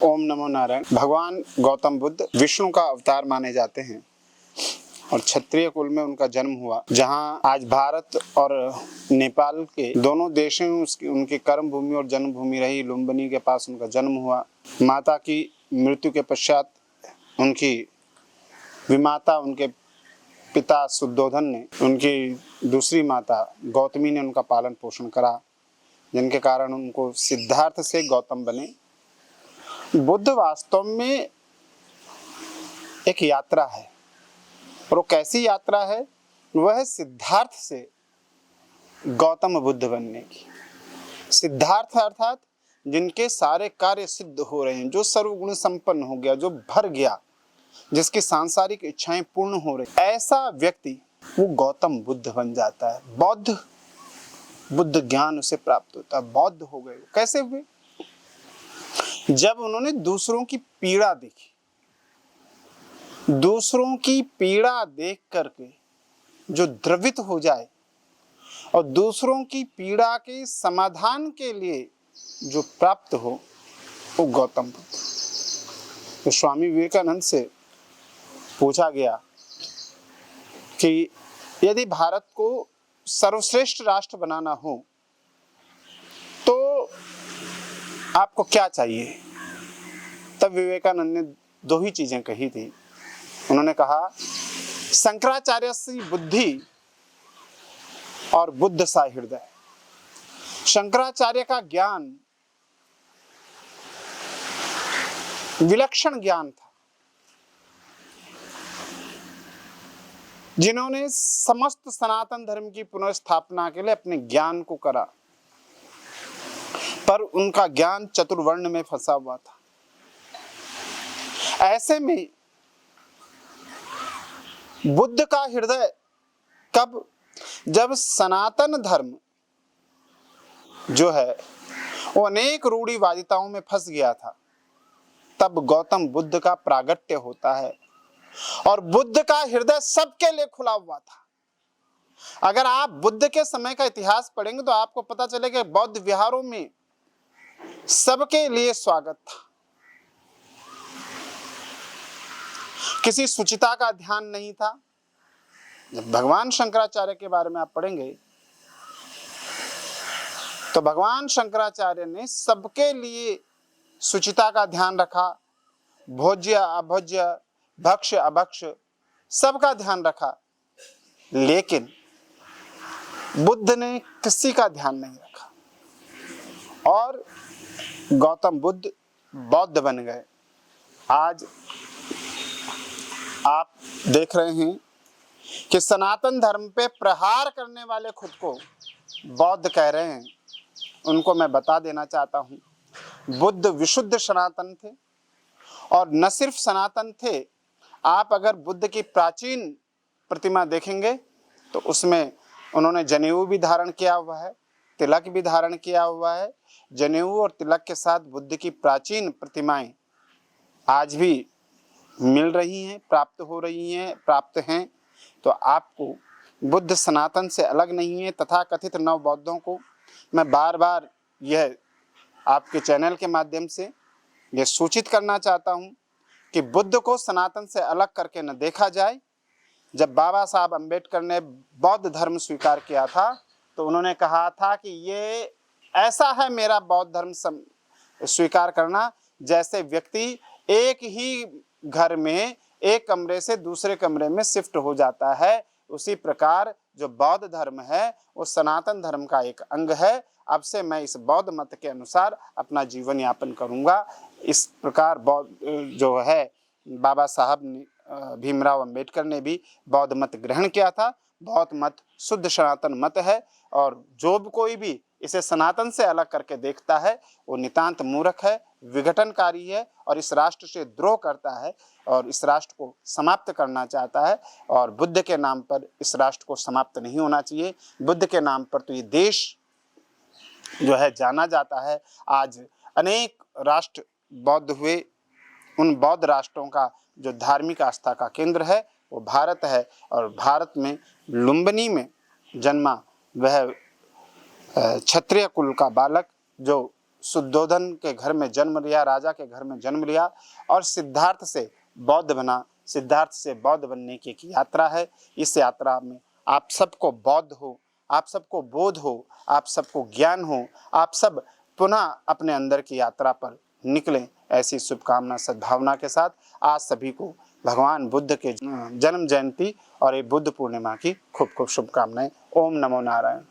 ओम नमो नारायण। भगवान गौतम बुद्ध विष्णु का अवतार माने जाते हैं और क्षत्रिय कुल में उनका जन्म हुआ। जहां आज भारत और नेपाल के दोनों देशों में उनकी कर्म भूमि और जन्म भूमि रही। लुम्बिनी के पास उनका जन्म हुआ। माता की मृत्यु के पश्चात उनकी विमाता, उनके पिता शुद्धोधन ने, उनकी दूसरी माता गौतमी ने उनका पालन पोषण करा, जिनके कारण उनको सिद्धार्थ से गौतम बने। बुद्ध वास्तव में एक यात्रा है, और वो कैसी यात्रा है? वह है सिद्धार्थ से गौतम बुद्ध बनने की। सिद्धार्थ अर्थात जिनके सारे कार्य सिद्ध हो रहे हैं, जो सर्वगुण संपन्न हो गया, जो भर गया, जिसकी सांसारिक इच्छाएं पूर्ण हो रही, ऐसा व्यक्ति वो गौतम बुद्ध बन जाता है। बुद्ध ज्ञान उसे प्राप्त होता है। बौद्ध हो गए। कैसे हुए? जब उन्होंने दूसरों की पीड़ा देखी, दूसरों की पीड़ा देख करके जो द्रवित हो जाए और दूसरों की पीड़ा के समाधान के लिए जो प्राप्त हो, वो गौतम बुद्ध। तो स्वामी विवेकानंद से पूछा गया कि यदि भारत को सर्वश्रेष्ठ राष्ट्र बनाना हो तो आपको क्या चाहिए? तब विवेकानंद ने दो ही चीजें कही थी। उन्होंने कहा, शंकराचार्य सी बुद्धि और बुद्ध सा हृदय। शंकराचार्य का ज्ञान विलक्षण ज्ञान था, जिन्होंने समस्त सनातन धर्म की पुनर्स्थापना के लिए अपने ज्ञान को करा, पर उनका ज्ञान चतुर्वर्ण में फंसा हुआ था। ऐसे में बुद्ध का हृदय कब? जब सनातन धर्म जो है वो अनेक रूढ़िवादिताओं में फंस गया था, तब गौतम बुद्ध का प्रागट्य होता है। और बुद्ध का हृदय सबके लिए खुला हुआ था। अगर आप बुद्ध के समय का इतिहास पढ़ेंगे तो आपको पता चलेगा कि बौद्ध विहारों में सबके लिए स्वागत था। किसी शुचिता का ध्यान नहीं था। जब भगवान शंकराचार्य के बारे में आप पढ़ेंगे तो भगवान शंकराचार्य ने सबके लिए शुचिता का ध्यान रखा। भोज्य अभोज्य, भक्ष्य अभक्ष्य, सबका ध्यान रखा। लेकिन बुद्ध ने किसी का ध्यान नहीं रखा और गौतम बुद्ध बौद्ध बन गए। आज आप देख रहे हैं कि सनातन धर्म पे प्रहार करने वाले खुद को बौद्ध कह रहे हैं। उनको मैं बता देना चाहता हूँ, बुद्ध विशुद्ध सनातन थे। और न सिर्फ सनातन थे, आप अगर बुद्ध की प्राचीन प्रतिमा देखेंगे तो उसमें उन्होंने जनेऊ भी धारण किया हुआ है, तिलक भी धारण किया हुआ है। जनेऊ और तिलक के साथ बुद्ध की प्राचीन प्रतिमाएं आज भी मिल रही हैं, प्राप्त हैं। तो आपको बुद्ध सनातन से अलग नहीं है। तथा कथित नव बौद्धों को मैं बार बार यह आपके चैनल के माध्यम से यह सूचित करना चाहता हूं कि बुद्ध को सनातन से अलग करके न देखा जाए। जब बाबा साहब अम्बेडकर ने बौद्ध धर्म स्वीकार किया था तो उन्होंने कहा था कि ये ऐसा है मेरा बौद्ध धर्म स्वीकार करना, जैसे व्यक्ति एक ही घर में एक कमरे से दूसरे कमरे में शिफ्ट हो जाता है। उसी प्रकार जो बौद्ध धर्म है वो सनातन धर्म का एक अंग है। अब से मैं इस बौद्ध मत के अनुसार अपना जीवन यापन करूंगा। इस प्रकार बौद्ध जो है, बाबा साहब भीमराव अंबेडकर ने भी बौद्ध मत ग्रहण किया था। बौद्ध मत शुद्ध सनातन मत है, और जो भी कोई भी इसे सनातन से अलग करके देखता है वो नितांत मूर्ख है, विघटनकारी है और इस राष्ट्र से द्रोह करता है और इस राष्ट्र को समाप्त करना चाहता है। और बुद्ध के नाम पर इस राष्ट्र को समाप्त नहीं होना चाहिए। बुद्ध के नाम पर तो ये देश जो है जाना जाता है। आज अनेक राष्ट्र बौद्ध हुए। उन बौद्ध राष्ट्रों का जो धार्मिक आस्था का केंद्र है वो भारत है। और भारत में लुम्बिनी में जन्मा वह क्षत्रिय कुल का बालक जो शुद्धोधन के घर में जन्म लिया, राजा के घर में जन्म लिया और सिद्धार्थ से बौद्ध बना। सिद्धार्थ से बौद्ध बनने की एक यात्रा है। इस यात्रा में आप सबको बौद्ध हो, आप सबको बोध हो, आप सबको ज्ञान हो, आप सब पुनः अपने अंदर की यात्रा पर निकलें, ऐसी शुभकामना सद्भावना के साथ आज सभी को भगवान बुद्ध के जन्म जयंती और ये बुद्ध पूर्णिमा की खूब खूब शुभकामनाएं। ओम नमो नारायण।